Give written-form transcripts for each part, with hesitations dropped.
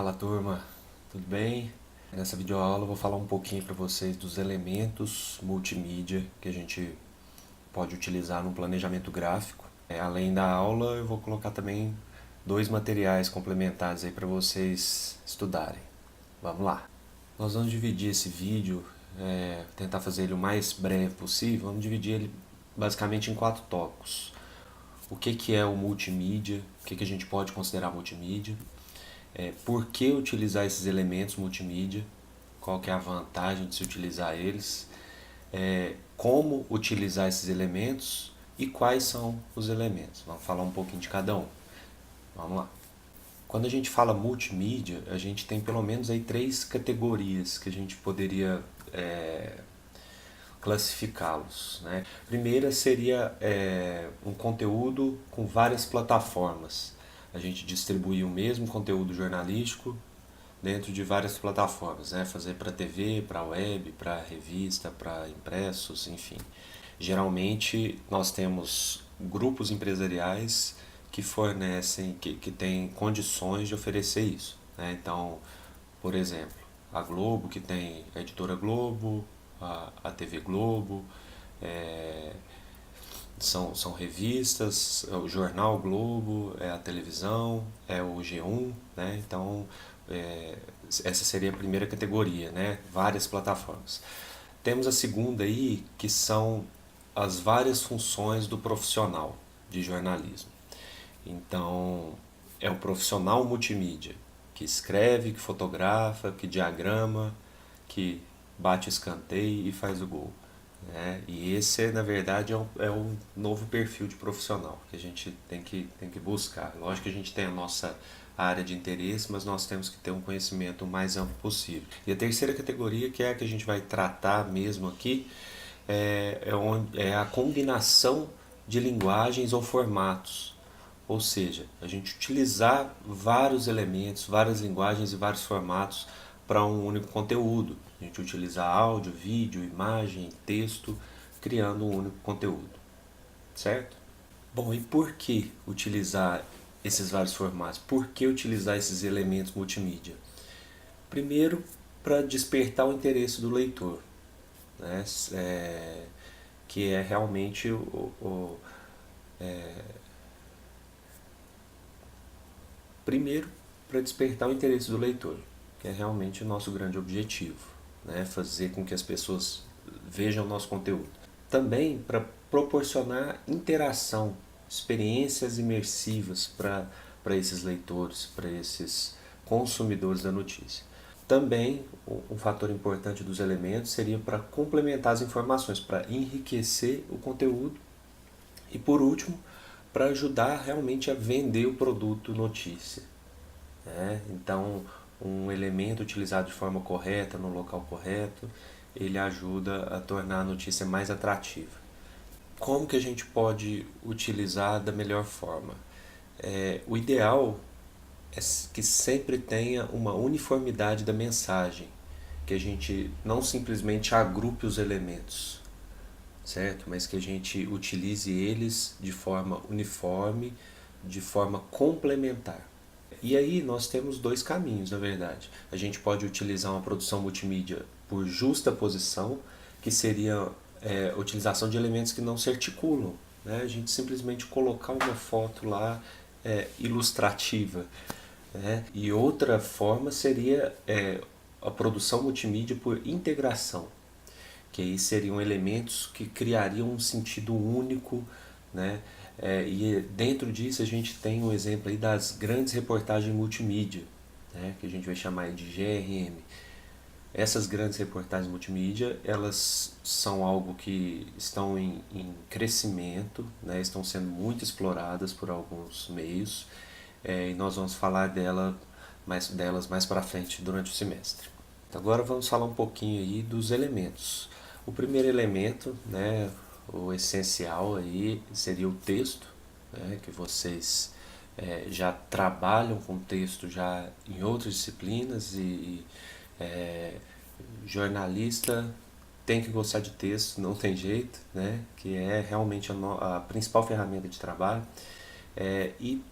Fala turma, tudo bem? Nessa videoaula eu vou falar um pouquinho para vocês dos elementos multimídia que a gente pode utilizar no planejamento gráfico. Além da aula, eu vou colocar também dois materiais complementares aí para vocês estudarem. Vamos lá! Nós vamos dividir esse vídeo, tentar fazer ele o mais breve possível. Vamos dividir ele basicamente em 4 tópicos. O que é o multimídia, o que a gente pode considerar multimídia, por que utilizar esses elementos multimídia, qual que é a vantagem de se utilizar eles, como utilizar esses elementos e quais são os elementos. Vamos falar um pouquinho de cada um. Vamos lá. Quando a gente fala multimídia, a gente tem pelo menos aí 3 categorias que a gente poderia classificá-los, né? A primeira seria um conteúdo com várias plataformas. A gente distribui o mesmo conteúdo jornalístico dentro de várias plataformas, né? Fazer para TV, para web, para revista, para impressos, enfim. Geralmente nós temos grupos empresariais que fornecem, que têm condições de oferecer isso, né? Então, por exemplo, a Globo, que tem a Editora Globo, a TV Globo, são revistas, é o Jornal Globo, é a televisão, é o G1, né? Então, essa seria a primeira categoria, né? Várias plataformas. Temos a segunda aí, que são as várias funções do profissional de jornalismo. Então, é o profissional multimídia, que escreve, que fotografa, que diagrama, que bate o escanteio e faz o gol, né? E esse, na verdade, é um novo perfil de profissional que a gente tem que buscar. Lógico que a gente tem a nossa área de interesse, mas nós temos que ter um conhecimento o mais amplo possível. E a terceira categoria, que é a que a gente vai tratar mesmo aqui, é a combinação de linguagens ou formatos. Ou seja, a gente utilizar vários elementos, várias linguagens e vários formatos para um único conteúdo. A gente utilizar áudio, vídeo, imagem, texto, criando um único conteúdo, certo? Bom, e por que utilizar esses vários formatos? Por que utilizar esses elementos multimídia? Primeiro, para despertar o interesse do leitor, né? Que é realmente primeiro, para despertar o interesse do leitor, que é realmente o nosso grande objetivo, né? Fazer com que as pessoas vejam o nosso conteúdo. Também para proporcionar interação, experiências imersivas para esses leitores, para esses consumidores da notícia. Também um fator importante dos elementos seria para complementar as informações, para enriquecer o conteúdo e, por último, para ajudar realmente a vender o produto notícia, né? Então, um elemento utilizado de forma correta, no local correto, ele ajuda a tornar a notícia mais atrativa. Como que a gente pode utilizar da melhor forma? O ideal é que sempre tenha uma uniformidade da mensagem, que a gente não simplesmente agrupe os elementos, certo? Mas que a gente utilize eles de forma uniforme, de forma complementar. E aí nós temos 2 caminhos, na verdade. A gente pode utilizar uma produção multimídia por justa posição, que seria a utilização de elementos que não se articulam, né? A gente simplesmente colocar uma foto lá ilustrativa, né? E outra forma seria a produção multimídia por integração, que aí seriam elementos que criariam um sentido único, né? E dentro disso a gente tem um exemplo aí das grandes reportagens multimídia, né? Que a gente vai chamar de GRM. Essas grandes reportagens multimídia, elas são algo que estão em crescimento, né? Estão sendo muito exploradas por alguns meios, e nós vamos falar delas mais para frente durante o semestre. Agora vamos falar um pouquinho aí dos elementos. O primeiro elemento, né, o essencial aí seria o texto, né, que vocês já trabalham com texto já em outras disciplinas e jornalista tem que gostar de texto, não tem jeito, né, que é realmente a principal ferramenta de trabalho. E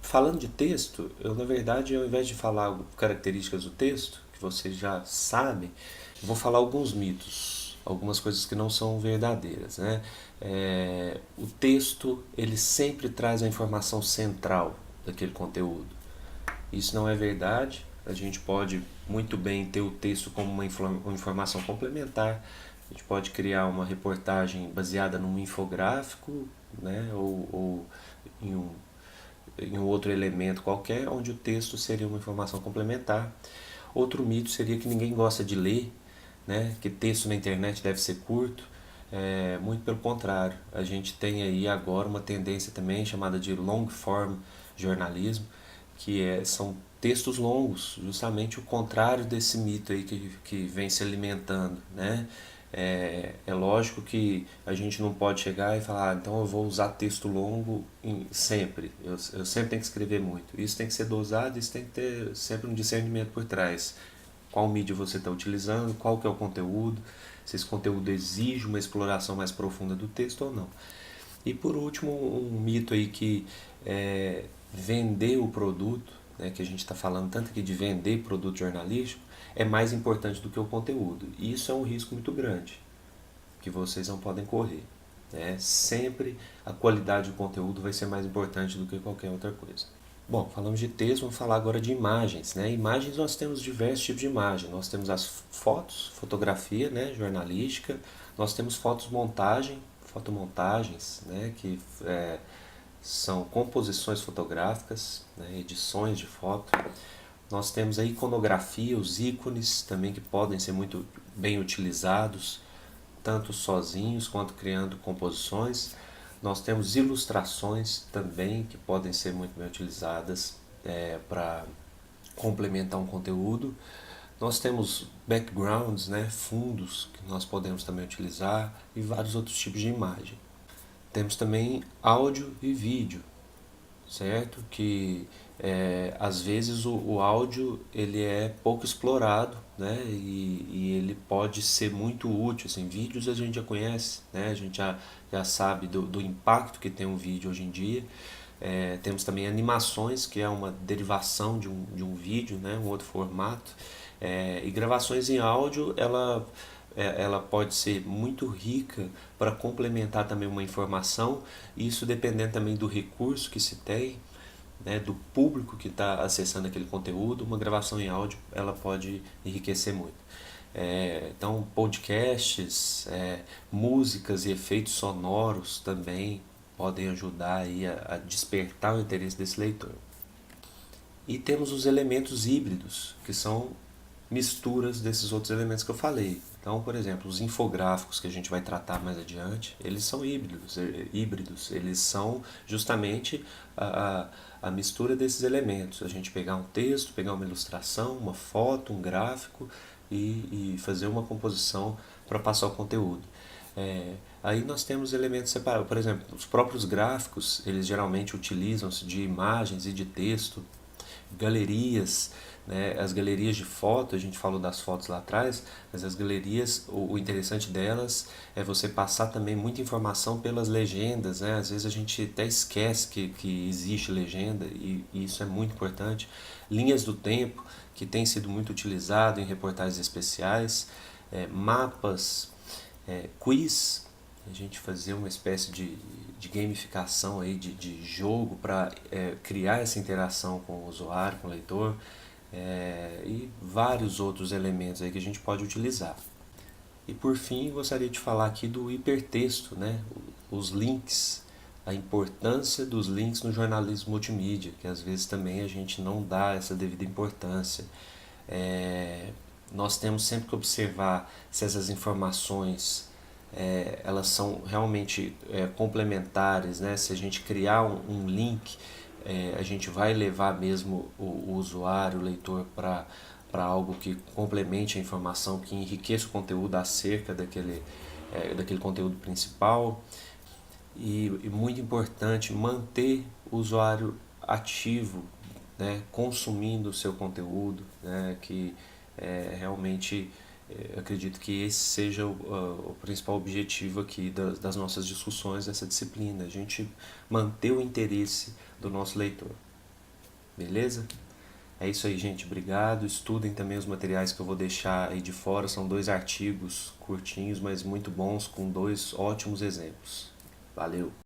Falando de texto, eu na verdade, ao invés de falar características do texto, que vocês já sabem, eu vou falar alguns mitos, algumas coisas que não são verdadeiras, né? O texto, ele sempre traz a informação central daquele conteúdo. Isso não é verdade. A gente pode muito bem ter o texto como uma informação complementar. A gente pode criar uma reportagem baseada num infográfico, né? Ou em um outro elemento qualquer, onde o texto seria uma informação complementar. Outro mito seria que ninguém gosta de ler, né? Que texto na internet deve ser curto. Muito pelo contrário, a gente tem aí agora uma tendência também chamada de long form jornalismo, são textos longos, justamente o contrário desse mito aí que vem se alimentando, né? É lógico que a gente não pode chegar e falar, então eu vou usar texto longo sempre, eu sempre tenho que escrever muito. Isso tem que ser dosado, isso tem que ter sempre um discernimento por trás. Qual mídia você está utilizando, qual que é o conteúdo, se esse conteúdo exige uma exploração mais profunda do texto ou não. E por último, um mito aí que é vender o produto, né, que a gente está falando tanto aqui de vender produto jornalístico, é mais importante do que o conteúdo. E isso é um risco muito grande, que vocês não podem correr. Né? Sempre a qualidade do conteúdo vai ser mais importante do que qualquer outra coisa. Bom, falamos de texto, vamos falar agora de imagens. Né? Imagens, nós temos diversos tipos de imagem. Nós temos as fotos, fotografia, né, jornalística. Nós temos fotomontagens, né, que são composições fotográficas, né, edições de foto. Nós temos a iconografia, os ícones também que podem ser muito bem utilizados, tanto sozinhos quanto criando composições. Nós temos ilustrações também que podem ser muito bem utilizadas para complementar um conteúdo. Nós temos backgrounds, né, fundos que nós podemos também utilizar e vários outros tipos de imagem. Temos também áudio e vídeo, certo? Que às vezes o áudio ele é pouco explorado, né? E ele pode ser muito útil. Assim, vídeos a gente já conhece, né? A gente já sabe do impacto que tem um vídeo hoje em dia. Temos também animações, que é uma derivação de um vídeo, né? Um outro formato. E gravações em áudio, ela pode ser muito rica para complementar também uma informação, isso dependendo também do recurso que se tem, né, do público que está acessando aquele conteúdo. Uma gravação em áudio ela pode enriquecer muito. Então, podcasts, músicas e efeitos sonoros também podem ajudar aí a despertar o interesse desse leitor. E temos os elementos híbridos, que são misturas desses outros elementos que eu falei. Então, por exemplo, os infográficos que a gente vai tratar mais adiante, eles são híbridos, eles são justamente a mistura desses elementos. A gente pegar um texto, pegar uma ilustração, uma foto, um gráfico e fazer uma composição para passar o conteúdo. Aí nós temos elementos separados. Por exemplo, os próprios gráficos, eles geralmente utilizam-se de imagens e de texto, galerias, né? As galerias de foto, a gente falou das fotos lá atrás, mas as galerias, o interessante delas é você passar também muita informação pelas legendas, né? Às vezes a gente até esquece que existe legenda e isso é muito importante. Linhas do tempo, que tem sido muito utilizado em reportagens especiais, mapas, quiz, a gente fazer uma espécie de gamificação aí, de jogo para criar essa interação com o usuário, com o leitor, e vários outros elementos aí que a gente pode utilizar. E por fim, gostaria de falar aqui do hipertexto, né? Os links, a importância dos links no jornalismo multimídia, que às vezes também a gente não dá essa devida importância. Nós temos sempre que observar se essas informações elas são realmente complementares, né? Se a gente criar um link, a gente vai levar mesmo o usuário, o leitor, para algo que complemente a informação, que enriqueça o conteúdo acerca daquele conteúdo principal. E muito importante manter o usuário ativo, né, consumindo o seu conteúdo, né, que realmente acredito que esse seja o principal objetivo aqui das nossas discussões dessa disciplina, a gente manter o interesse do nosso leitor. Beleza? É isso aí, gente. Obrigado. Estudem também os materiais que eu vou deixar aí de fora. São 2 artigos curtinhos, mas muito bons, com 2 ótimos exemplos. Valeu!